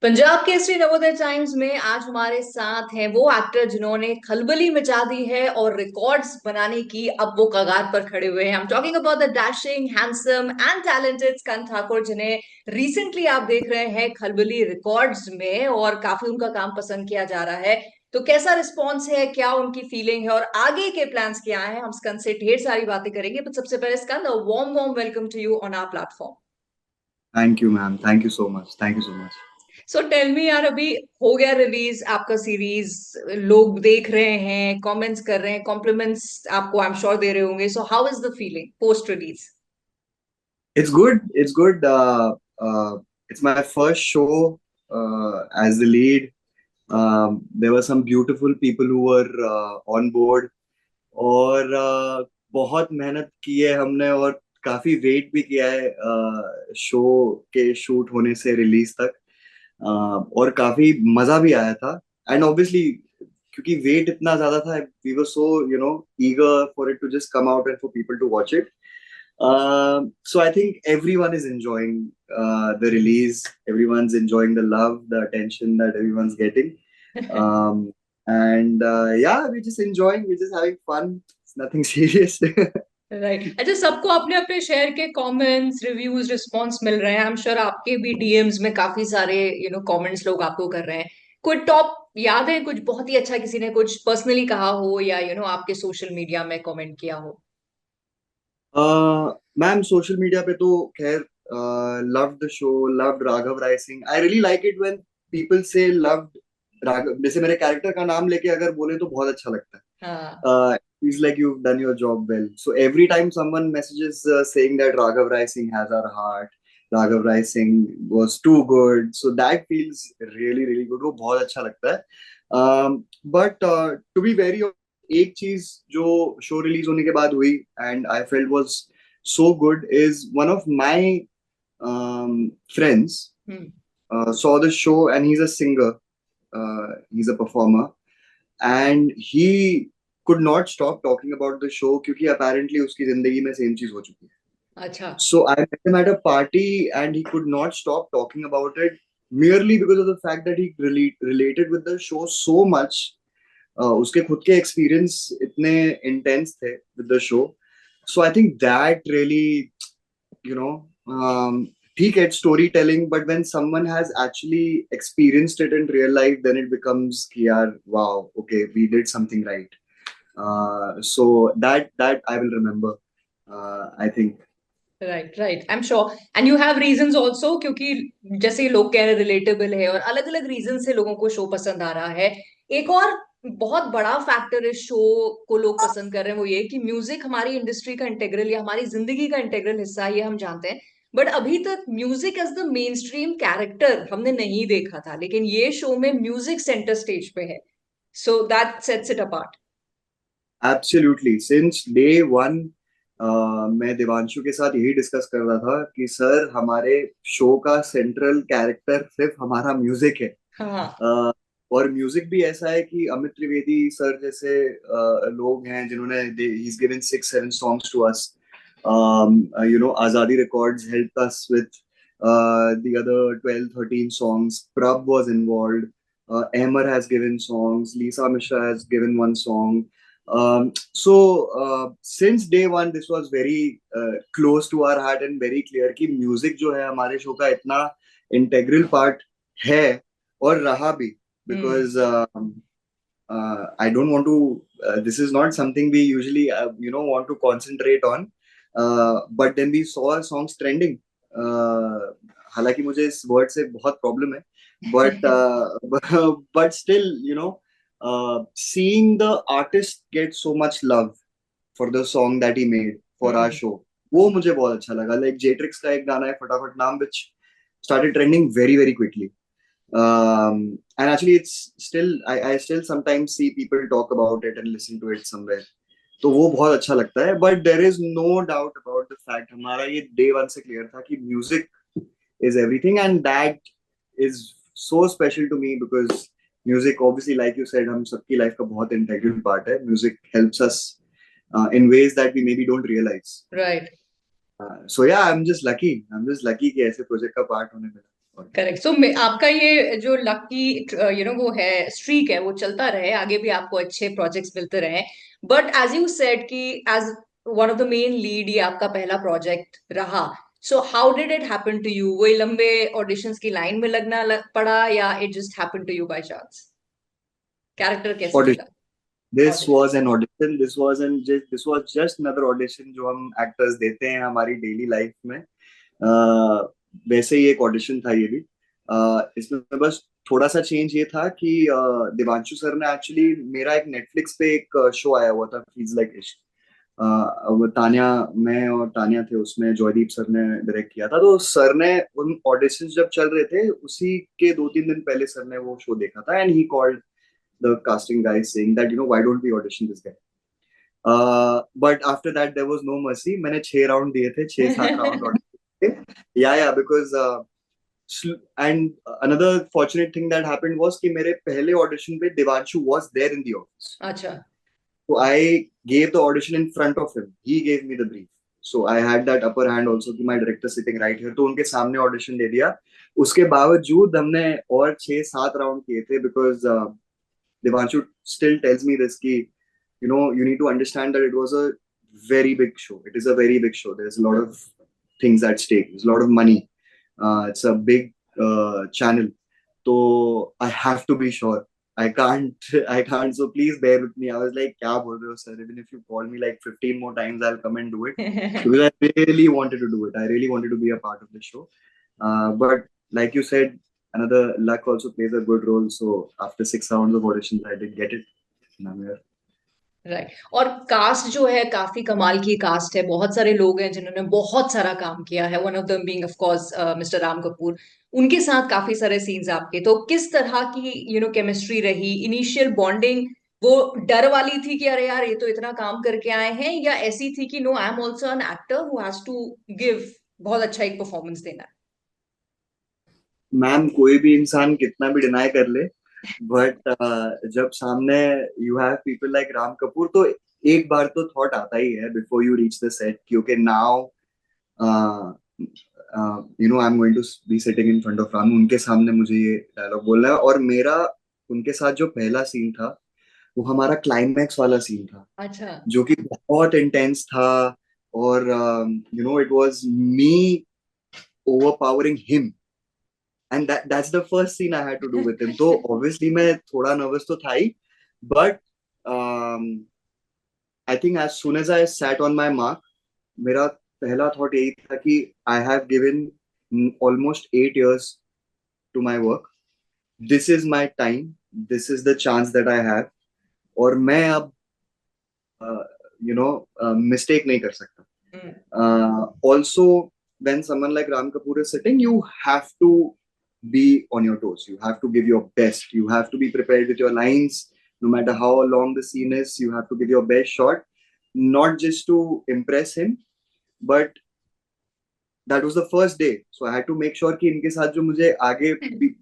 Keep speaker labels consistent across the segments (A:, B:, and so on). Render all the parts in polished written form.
A: Punjab Kesari Navodaya times में आज हमारे साथ हैं वो एक्टर जिन्होंने खलबली मचा दी है और रिकॉर्ड्स बनाने की अब वो कगार पर खड़े हुए हैं। I am talking about the dashing handsome and talented Skand Thakur, जिन्हें रिसेंटली आप देख रहे हैं खलबली रिकॉर्ड्स में और काफी उनका काम पसंद किया जा रहा है। तो कैसा रिस्पॉन्स है, क्या उनकी फीलिंग है और आगे के प्लान्स क्या है, हम स्कंद से ढेर सारी बातें करेंगे। बट सबसे पहले Skand, warm warm welcome to you on our platform.
B: Thank you ma'am, thank you so much, thank you so much.
A: So tell me यार, अभी हो गया रिलीज आपका सीरीज, लोग देख रहे हैं, कमेंट्स कर रहे हैं, कॉम्प्लीमेंट्स आपको आई एम श्योर दे रहे होंगे। So how is the feeling post release?
B: It's good. It's good. It's my first show as the lead. There were some beautiful people who were on board. और बहुत मेहनत की है हमने और काफी वेट भी किया है शो के शूट होने से रिलीज तक। और काफी मजा भी आया था। एंड ऑब्वियसली क्योंकि वेट इतना ज्यादा था, we were so eager for it to just come out and for people to watch it. So I think everyone is enjoying the release. Everyone's enjoying the love, the attention that everyone's getting. Um, and yeah, we're just enjoying. We're just having fun. It's nothing serious.
A: Right, अच्छा, सबको अपने अपने share के comments, reviews, response मिल रहे हैं। I am sure आपके भी DMs में काफी सारे कमेंट्स लोग आपको कर रहे हैं। कोई टॉप याद है, कुछ बहुत ही अच्छा किसी ने कुछ पर्सनली कहा हो या आपके सोशल मीडिया में कमेंट किया हो?
B: मैम सोशल मीडिया पे तो खैर love the show, loved Raghav Rai Singh. I really like it when people say loved Raghav. जैसे मेरे कैरेक्टर का नाम लेके अगर बोले तो बहुत अच्छा लगता है.
A: हाँ।
B: He's like, you've done your job well. So every time someone messages saying that Raghav Rai Singh has our heart, Raghav Rai Singh was too good, so that feels really really good. वो बहुत अच्छा लगता है. But to be very honest, एक चीज जो show release होने के बाद हुई and I felt was so good is one of my friends
A: hmm.
B: saw the show and he's a singer, he's a performer, and he could not stop talking about the show क्योंकि apparently उसकी जिंदगी में same चीज हो चुकी है.
A: अच्छा।
B: So I met him at a party and he could not stop talking about it merely because of the fact that he related with the show so much. उसके खुद के experience इतने intense थे with the show. So I think that really, you know, ठीक है, story telling, but when someone has actually experienced it in real life, then it becomes कि यार wow, okay, we did something right. So that I will remember. I think.
A: Right right, I am sure and you have reasons also, क्योंकि जैसे लोग कह रहे relatable है और अलग अलग रीजन से लोगों को शो पसंद आ रहा है। एक और बहुत बड़ा फैक्टर इस शो को लोग पसंद कर रहे हैं, वो ये कि म्यूजिक हमारी इंडस्ट्री का इंटेग्रल या हमारी जिंदगी का इंटेग्रल हिस्सा है, ये हम जानते हैं। बट अभी तक music as the mainstream character हमने नहीं देखा था, लेकिन ये शो में म्यूजिक सेंटर स्टेज पे है। So that sets it apart.
B: Absolutely. Since day one, मैं देवांशु के साथ यही डिस्कस कर रहा था कि सर हमारे शो का सेंट्रल कैरेक्टर सिर्फ हमारा म्यूजिक है.
A: हाँ।
B: uh, और म्यूजिक भी ऐसा है कि अमित त्रिवेदी सर जैसे लोग हैं जिन्होंने he's given 6-7 songs to us. Azadi Records helped us with the other 12-13 songs. Prab was involved. Ahmer has given songs. Lisa Mishra has given one song. So since day one, this was very close to our heart and very clear कि music जो है हमारे show का इतना integral part है और रहा भी.
A: हम्म।
B: Because I don't want to. This is not something we usually want to concentrate on. But then we saw songs trending. हालांकि मुझे इस वर्ड से बहुत प्रॉब्लम है, but but still, seeing the artist get so much love for the song that he made for our
A: hmm.
B: show, वो मुझे बहुत अच्छा लगा. Like जेट्रिक्स का एक गाना है फटाफट नाम, which started trending very very quickly. And actually it's still, I still sometimes see people talk about it and listen to it somewhere. तो वो बहुत अच्छा लगता है. But there is no doubt about the fact, हमारा ये day one से clear था कि music is everything, and that is so special to me because music obviously, like you said, हम सबकी life का बहुत integral part है. Music helps us in ways that we maybe don't realize.
A: Right.
B: So yeah, I'm just lucky कि ऐसे project का part होने मिला.
A: करेक्ट। सो आपका ये जो लकी वो है स्ट्रीक है, वो चलता रहे आगे भी, आपको अच्छे प्रोजेक्ट्स मिलते रहे। बट एज यू सेड कि as one of the main lead ये आपका पहला प्रोजेक्ट रहा, so how did it happen to you? वही लंबे ऑडिशंस की लाइन में लगना पड़ा, या it just happen to you by chance? Character कैसे
B: ऑडिशन,
A: मिला?
B: This
A: audition.
B: Was an audition, this was just another audition जो हम एक्टर्स देते हैं हमारी डेली लाइफ में। वैसे ही एक ऑडिशन था ये भी। इसमें बस थोड़ा सा चेंज ये था कि देवांशु सर ने एक्चुअली, मेरा एक नेटफ्लिक्स पे एक शो आया हुआ था, फील्स लाइक इश्क। वो तान्या, मैं और तान्या थे उसमें, जॉयदीप सर ने डायरेक्ट किया था। तो सर ने उन ऑडिशन जब चल रहे थे उसी के 2-3 दिन पहले सर ने वो शो देखा था, and he called the casting guys saying that why don't we audition this guy. But after that there was no mercy. मैंने 6 राउंड दिए थे, 6-7 राउंड ऑडिशन थे। या because and another fortunate thing that happened was कि मेरे पहले audition पे Devanshu was there in the office.
A: अच्छा।
B: So I gave the audition in front of him. He gave me the brief. So I had that upper hand also कि my director sitting right here. तो उनके सामने audition दे दिया। उसके बावजूद हमने और 6-7 राउंड किए थे, because Devanshu still tells me this कि you need to understand that it was a very big show. It is a very big show. There's a lot of things at stake. There's a lot of money. It's a big channel. So I have to be sure. I can't, I can't. So please bear with me. I was like, क्या बोल रहे हो sir? Even if you call me like 15 more times, I'll come and do it. Because I really wanted to do it. I really wanted to be a part of the show. But like you said, another luck also plays a good role. So after 6 rounds of auditions, I did get it. And I'm here.
A: Right. और cast जो है काफी कमाल की cast है, बहुत सारे लोग हैं जिन्होंने बहुत सारा काम किया है, one of them being of course mister Ram Kapoor. उनके साथ काफी सारे सीन्स आपके, तो किस तरह की केमिस्ट्री रही, इनिशियल बॉन्डिंग? वो डर वाली थी कि अरे यार ये तो इतना काम करके आए हैं, या ऐसी थी कि no, I am also an actor who has to give बहुत अच्छा एक परफॉर्मेंस देना
B: मैम, कोई भी इंसान कितना भी डिनाई कर ले, बट जब सामने you have people like Ram Kapoor, तो एक बार तो थॉट आता ही है before you reach the set, क्योंकि now I am going to be sitting in front of Ram. उनके सामने मुझे ये डायलॉग बोलना है, और मेरा उनके साथ जो पहला सीन था वो हमारा क्लाइमैक्स वाला सीन था,
A: है? अच्छा।
B: जो कि बहुत इंटेंस था। और it was me overpowering him, and that's the first scene I had to do with him. तो obviously मैं थोड़ा nervous तो था ही, but um, I think as soon as I sat on my mark, मेरा पहला thought यही था कि I have given almost 8 years to my work. This is my time. This is the chance that I have. और मैं अब mistake नहीं कर सकता. Also, when someone like Ram Kapoor is sitting, you have to be on your toes. You have to give your best. You have to be prepared with your lines. No matter how long the scene is, you have to give your best shot, not just to impress him, but that was the first day. So I had to make sure कि इनके साथ जो मुझे आगे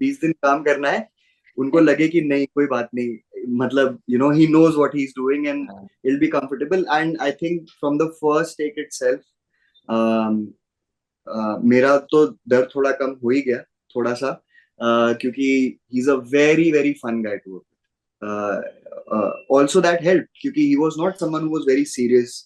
B: 20 दिन काम करना है, उनको लगे कि नहीं, कोई बात नहीं, मतलब he knows what he's doing and he'll be comfortable. And I think from the first take itself, मेरा तो डर थोड़ा कम हो ही गया, थोड़ा सा, क्योंकि he is a very very fun guy to work. Also that help, क्योंकि he was not someone who was very serious.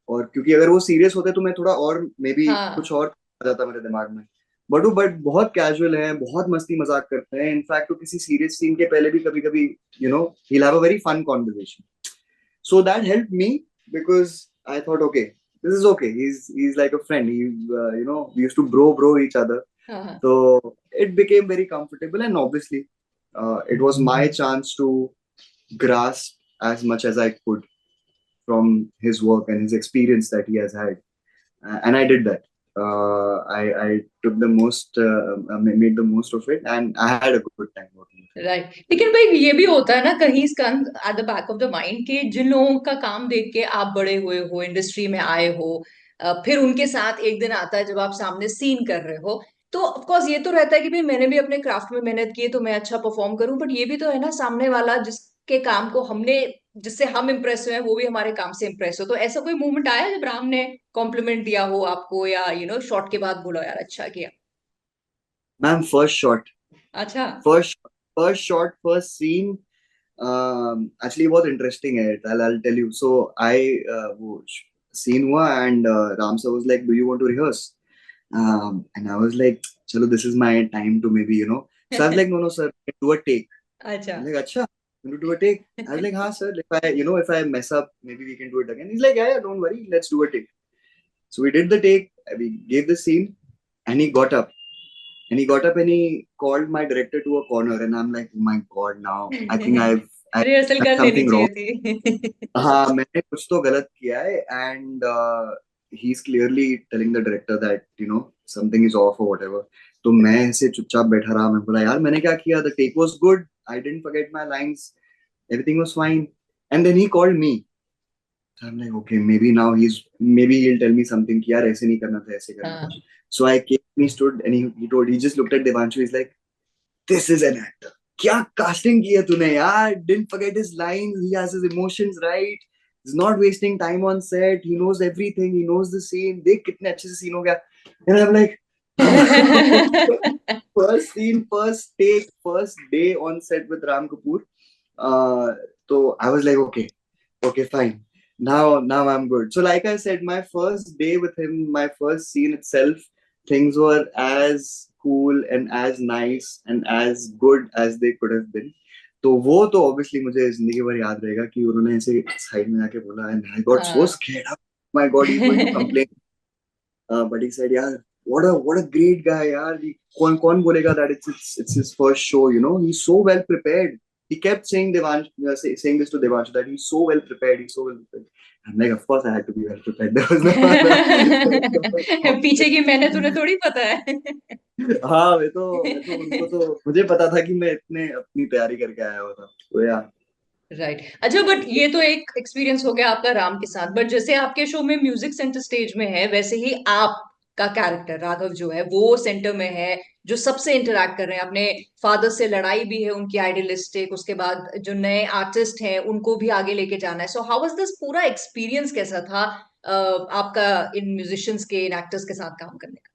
B: और क्योंकि अगर वो सीरियस होते तो मैं थोड़ा और मे बी
A: हाँ।
B: कुछ और आ जाता मेरे दिमाग में। बट बहुत कैजुअल है, बहुत मस्ती मजाक करते हैं। इनफैक्ट तो किसी सीरियस सीन के पहले भी कभी कभी he'll have a very fun conversation. So that helped me, because I thought, okay, this is okay. He's like a friend. We used to bro each other.
A: हाँ।
B: So it became very comfortable, and obviously, it was my chance to grasp as much as I could from his work and his experience that he has had. And I did that. I took the most, made the most of it, and I had a good time working with him.
A: Right. लेकिन भाई ये भी होता है ना कहीं at the back of the mind के जिन लोगों का काम देख के आप बड़े हुए हो, इंडस्ट्री में आए हो, फिर उनके साथ एक दिन आता है जब आप सामने सीन कर रहे हो, तो ऑफ कोर्स ये तो रहता है कि भाई मैंने भी अपने क्राफ्ट में मेहनत की है तो मैं अच्छा परफॉर्म करूं, बट ये भी तो है ना, सामने वाला जिसके काम को हमने, जिससे हम इम्प्रेस हुए हैं, वो भी हमारे काम से इम्प्रेस हो। तो ऐसा कोई मूवमेंट आया जब राम ने कॉम्प्लीमेंट दिया हो आपको, या शॉट के बाद बोला यार अच्छा किया?
B: मैम फर्स्ट शॉट,
A: अच्छा।
B: First first shot, first scene. Actually बहुत इंटरेस्टिंग है. I'll tell you. So I वो सीन हुआ and Ram sir was like, do you want to rehearse? And I was like, chalo, this is my time to maybe, you know. So I was like, no, no, sir, do a take.
A: अच्छा।
B: I'm like, acha, you do a take? I was like, ha, sir, if I, you know, if I mess up, maybe we can do it again. He's like, yeah, yeah, don't worry, let's do a take. So we did the take, we gave the scene, and he got up. And he got up and he called my director to a corner. And I'm like, oh my God, now I think I've
A: rehearsal
B: done
A: कर लेनी
B: something wrong.
A: चाहिए थी।
B: हाँ, मैंने कुछ तो गलत किया है. And he's clearly telling the director that, you know, something is off or whatever. तो मैं ऐसे चुपचाप बैठा रहा. मैं बोला, यार मैंने क्या किया? The take was good. I didn't forget my lines. Everything was fine. And then he called me. So I'm like, okay, maybe he'll tell me something कि यार ऐसे नहीं करना था, ऐसे करना था.
A: हाँ।
B: So I came, he stood and he just looked at Devanshu. He's like, this is an actor. क्या casting की है तूने यार? Didn't forget his lines. He has his emotions right. He's not wasting time on set. He knows everything. He knows the scene. देख कितने अच्छे से scene हो गया. And I'm like, first scene, first take, first day on set with Ram Kapoor. So I was like, okay, fine. Now I'm good. So like I said, my first day with him, my first scene itself, things were as cool and as nice and as good as they could have been. तो वो तो obviously मुझे जिंदगी भर याद रहेगा कि उन्होंने ऐसे साइड में आके बोला and I got so
A: हाँ।
B: scared. My God, he's going to complain. But he said, यार, what a great guy, यार. कौन बोलेगा that it's his first show, you know. He's so well prepared. He kept saying saying this to Devansh that he's so well prepared. He's so well prepared. I'm like, of course I had to be well prepared. There was no.
A: पीछे की मेहनत उन्हें थोड़ी पता है।
B: हाँ, मैं तो उनको तो मुझे पता था कि मैं इतने अपनी तैयारी करके आया हुआ था. तो यार.
A: राइट। अच्छा, बट ये तो एक एक्सपीरियंस हो गया आपका राम के साथ, बट जैसे आपके शो में म्यूजिक सेंटर स्टेज में है, वैसे ही आपका कैरेक्टर राघव जो है वो सेंटर में है, जो सबसे इंटरेक्ट कर रहे हैं, अपने फादर से लड़ाई भी है उनकी आइडियलिस्टिक, उसके बाद जो नए आर्टिस्ट हैं उनको भी आगे लेके जाना है. सो हाउ वाज दिस पूरा एक्सपीरियंस, कैसा था आपका इन म्यूजिशियंस के, इन एक्टर्स के साथ काम करने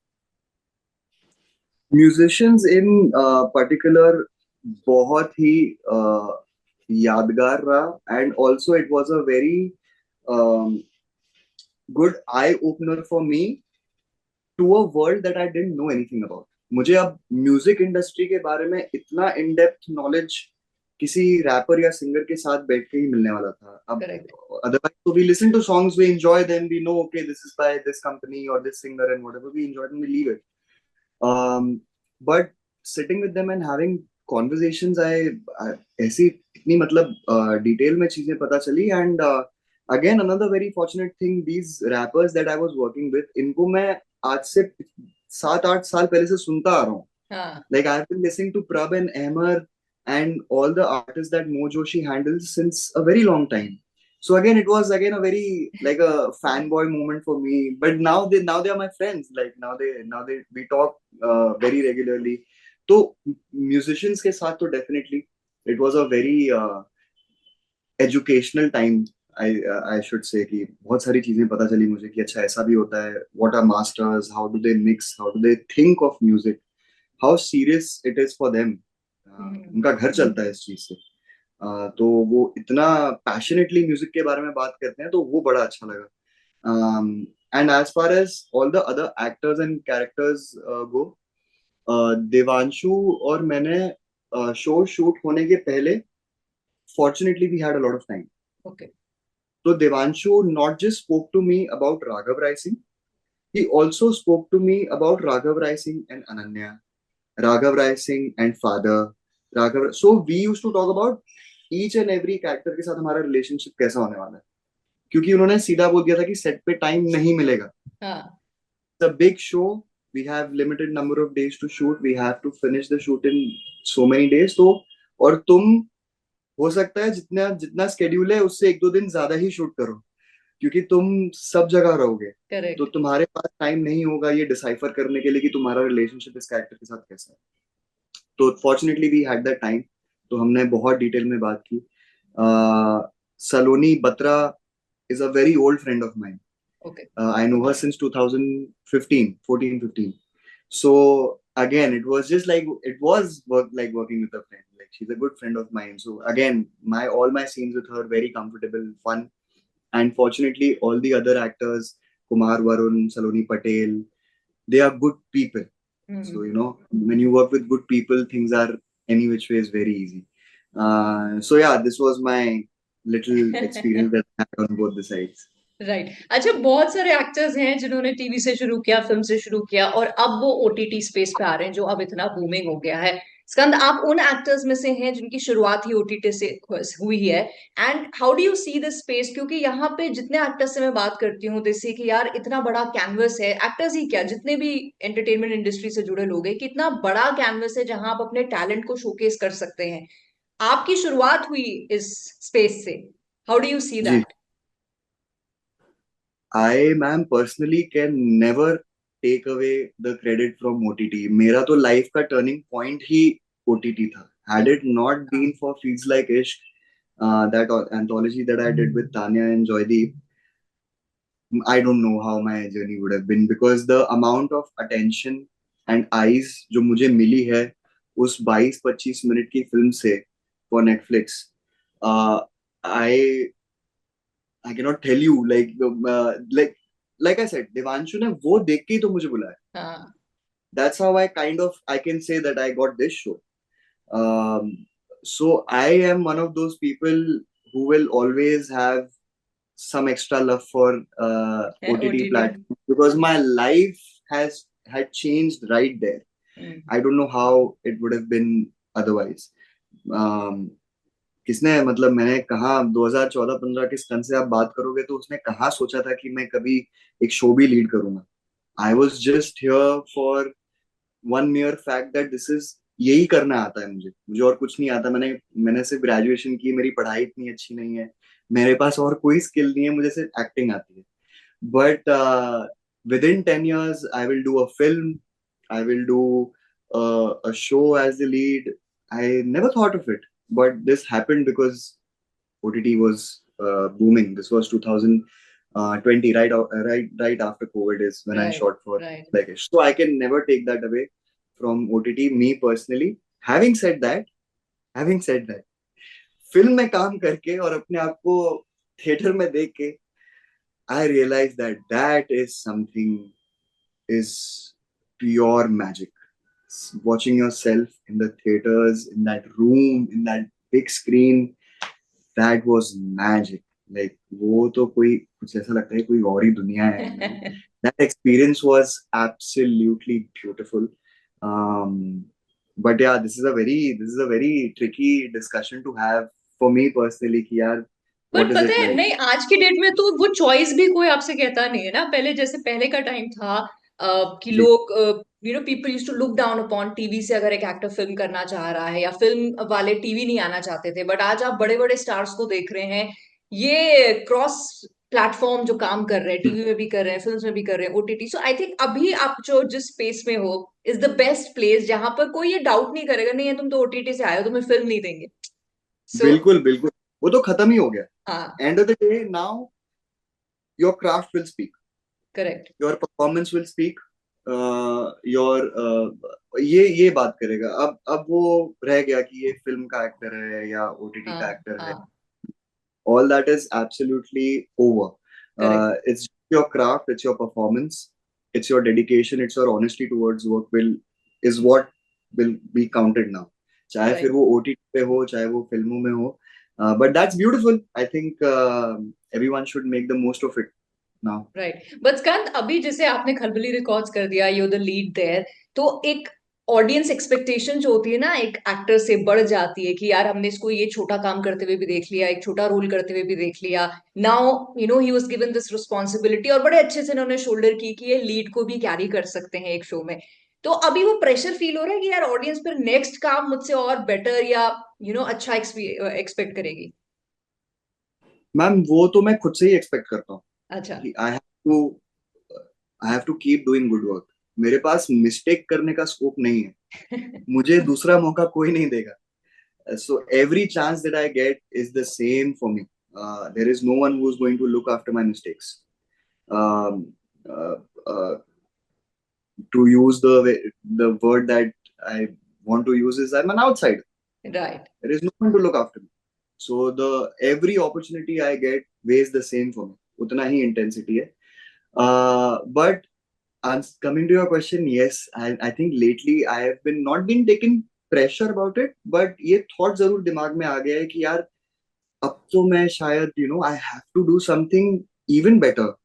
B: म्यूजिशियंस इन पर्टिकुलर बहुत ही यादगार रहा. And also it was a very good eye opener for me to a world that I didn't know anything about. मुझे अब म्यूजिक इंडस्ट्री के बारे में इतना इन डेप्थ नॉलेज किसी रैपर या सिंगर के साथ बैठ के ही मिलने वाला था.
A: का?
B: अब
A: correct.
B: otherwise so we listen to songs, we enjoy them, we know okay this is by this company or this singer and whatever, we enjoy them, we leave it. But sitting with them and having conversations, I ऐसी इतनी मतलब detail में चीजें पता चली. And again another very fortunate thing, these rappers that I was working with, इनको मैं आज से 7-8 साल पहले से सुनता आ रहा हूँ.
A: हाँ।
B: Like I've been listening to Prab and Amar and all the artists that Mo Joshi handles since a very long time. So again, it was again a very like a fanboy moment for me. But now they are my friends. Like now they we talk very regularly. So musicians के साथ तो definitely it was a very educational time. I should say कि बहुत सारी चीजें पता चली मुझे कि अच्छा ऐसा भी होता है. What are masters? How do they mix? How do they think of music? How serious it is for them. उनका घर चलता है इस चीज से. तो वो इतना पैशनेटली म्यूजिक के बारे में बात करते हैं, तो वो बड़ा अच्छा लगा. And as far as all the other actors and characters go, Devanshu और मैंने शो शूट होने के पहले fortunately we had a lot of time.
A: Okay.
B: So Devanshu not just spoke to me about Raghav Rai Singh, he also spoke to me about Raghav Rai Singh and Ananya, Raghav Rai Singh and father, Raghav. So we used to talk about each and every character के साथ हमारा relationship कैसा होने वाला है, क्योंकि उन्होंने सीधा बोल दिया था कि सेट पे टाइम नहीं मिलेगा.
A: हाँ।
B: It's a big show. We have limited number of days to shoot. We have to finish the shoot in so many days. तो और तुम हो सकता है जितना जितना स्केड्यूल है उससे 1-2 दिन ज्यादा ही शूट करो, क्योंकि तुम सब जगह रहोगे. तो
A: करेक्ट।
B: तुम्हारे पास टाइम नहीं होगा ये डिसाइफर करने के लिए कि तुम्हारा रिलेशनशिप इस कैरेक्टर के साथ कैसा है. तो fortunately we had that time. तो हमने बहुत डिटेल में बात की. Saloni Batra is a very old friend of mine.
A: Okay.
B: I know her since 2015, 14, 15. So again, it was just like it was like working with a friend. Like she's a good friend of mine. So again, my all my scenes with her very comfortable, fun, and fortunately, all the other actors, Kumar Varun, Saloni Patel, they are good people. So
A: Hmm.
B: you know, when you work with good people, things are any which way is very easy. So yeah, this was my little experience that I had on both the sides.
A: Right अच्छा, बहुत सारे actors हैं जिन्होंने TV से शुरू किया, film से शुरू किया और अब वो ओटीटी स्पेस पे आ रहे हैं जो अब इतना बूमिंग हो गया है। स्कंद, आप उन एक्टर्स में से हैं जिनकी शुरुआत ही ओटीटी से हुई है। And how do you see this space? क्योंकि यहाँ पे जितने एक्टर्स से मैं बात करती हूँ जैसे कि यार इतना बड़ा कैनवस है, एक्टर्स ही क्या जितने भी एंटरटेनमेंट इंडस्ट्री से जुड़े लोग हैं, कि इतना बड़ा कैनवस है जहां आप अपने टैलेंट को शोकेस कर सकते हैं। आपकी शुरुआत हुई इस स्पेस से, how do you see
B: ji,
A: that?
B: I, ma'am, personally can never take away the credit from OTT. मेरा तो लाइफ का टर्निंग पॉइंट ही OTT था. Had it not been for Feels Like Ishq, that anthology that I did with Tanya and Joydeep, I don't know how my journey would have been, because the amount of attention and eyes जो मुझे मिली है उस 22-25 minute की film से for Netflix, uh, I I cannot tell you, like I said, Devanshu ने वो देख के ही तो मुझे बुलाया.
A: हाँ।
B: That's how I can say that I got this show. Um, so I am one of those people who will always have some extra love for OTT
A: OTT.
B: platforms, because my life has had changed right there. I don't know how it would have been otherwise. Um, किसने, मतलब मैंने कहा 2014-15 के सन से आप बात करोगे तो उसने कहाँ सोचा था कि मैं कभी एक शो भी लीड करूंगा. I was just here for one mayor fact that this is, यही करना आता है मुझे, मुझे और कुछ नहीं आता. मैंने मैंने सिर्फ ग्रेजुएशन की, मेरी पढ़ाई इतनी अच्छी नहीं है, मेरे पास और कोई स्किल नहीं है, मुझे सिर्फ एक्टिंग आती है. But with in 10 years I will do a film, I will do a show as the lead. I never thought of it, but this happened because OTT was booming. This was 2020, right after COVID is when I
A: right,
B: shot for
A: right.
B: Blackish. So I can never take that away from OTT, me personally. Having said that, having said that, film में काम करके और अपने आप को theatre में देख के, I realized that that is something, is pure magic. Watching yourself in the theaters, in that room, in that big screen, that was magic. Like वो तो कोई कुछ ऐसा लगता है कोई और ही दुनिया है, man. That experience was absolutely beautiful. Um, but yeah, this is a very tricky discussion to have for me personally कि यार,
A: बट
B: what is
A: पता
B: it
A: है
B: like?
A: नहीं, आज की डेट में तो वो चॉइस भी कोई आपसे कहता नहीं है ना। पहले जैसे पहले का टाइम था कि
B: जी,
A: लोग, people used to look down upon TV से, अगर एक एक्टर फिल्म करना चाह रहा है या फिल्म वाले टीवी नहीं आना चाहते थे। बट आज आप बड़े बड़े स्टार्स को देख रहे हैं, ये क्रॉस प्लेटफॉर्म जो काम कर रहे हैं, टीवी में भी कर रहे हैं, फिल्म में भी कर रहे हैं, ओटीटी। सो आई थिंक अभी आप जो जिस स्पेस में हो इज द बेस्ट प्लेस, जहां पर कोई ये डाउट नहीं करेगा नहीं है तुम तो ओटीटी से आए हो, तुम्हें फिल्म नहीं देंगे। सो
B: बिल्कुल बिल्कुल, वो तो खत्म ही हो गया.
A: हाँ।
B: End of the day, now your craft will speak,
A: correct.
B: your performance will speak, your ये बात करेगा. अब वो रह गया कि ये फिल्म का एक्टर है या ओटीटी का
A: हाँ,
B: एक्टर है.
A: हाँ।
B: All that is absolutely over.
A: Correct.
B: It's your craft, it's your performance, it's your dedication, it's your honesty towards work will is what will be counted now. चाहे फिर
A: right,
B: वो OTT पे हो, चाहे वो फिल्मों में हो. But that's beautiful. I think everyone should make the most of it now.
A: Right. But Skand, अभी जैसे आपने खलबली रिकॉर्ड्स कर दिया, यू द लीड देयर, तो एक ऑडियंस एक्सपेक्टेशन जो होती है ना एक एक्टर से बढ़ जाती है कि यार हमने इसको ये छोटा काम करते हुए भी देख लिया, एक छोटा रोल करते हुए भी देख लिया। Now he was given this responsibility और बड़े अच्छे से इन्होंने शोल्डर की कि ये लीड को भी कैरी कर सकते हैं एक शो में। तो अभी वो प्रेशर फील हो रहा है कि यार ऑडियंस फिर नेक्स्ट काम मुझसे और बेटर या अच्छा एक्सपेक्ट करेगी।
B: मैम, वो तो मैं खुद से ही एक्सपेक्ट करता हूँ
A: अच्छा।
B: कि to I have to keep doing good work. मेरे पास मिस्टेक करने का स्कोप नहीं है, मुझे दूसरा मौका कोई नहीं देगा. So every chance that I get is the same for me. There is no one who's going to look after my mistakes. Um, uh, uh, to use the word that I want to use is I'm an outsider.
A: Right.
B: There is no one to look after me. So every opportunity I get weighs the same for me. उतना ही intensity है. But coming to your question, yes, I think lately I have been not been taking pressure about it, but ये thought जरूर दिमाग में आ गया है कि यार अब तो मैं शायद I have to do something even better,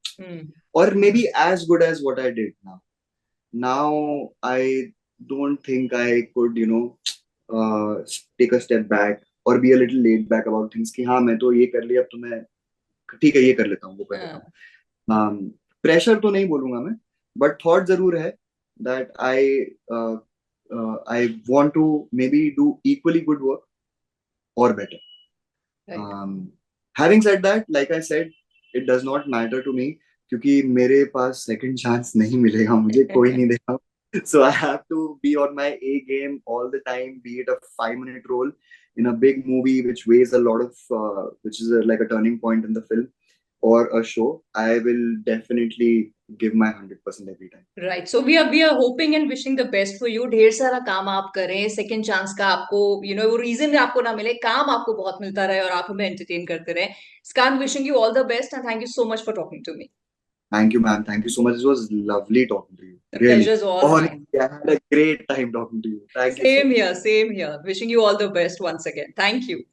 B: or maybe as good as what I did now. Now I don't think I could take a step back or be a little laid back about things कि हाँ मैं तो ये कर लिया अब तो मैं ठीक है ये कर लेता हूँ वो कर लेता हूँ. प्रेशर तो नहीं बोलूंगा मैं, बट थॉट जरूर है that I want to maybe do equally good work or better. Having said that, like I said, it does not matter to me क्योंकि मेरे पास second chance नहीं मिलेगा, मुझे कोई नहीं देगा. So I have to be on my A game all the time, be it a 5-minute role in a big movie which weighs a lot of, which is like a turning point in the film, or a show. I will definitely give my 100% every time.
A: Right. So we are hoping and wishing the best for you. ढेर सारा काम आप करें, second chance का आपको वो reason आपको ना मिले, काम आपको बहुत मिलता रहे और आप हमें एंटरटेन करते रहे. Skan, wishing you all the best and thank you so much for talking to me.
B: Thank you, ma'am. Thank you so much. It was lovely talking to you.
A: The
B: Really.
A: pleasure is all mine.
B: I had a great time talking to you. Thank you so much.
A: Same here, same here. Wishing you all the best once again. Thank you.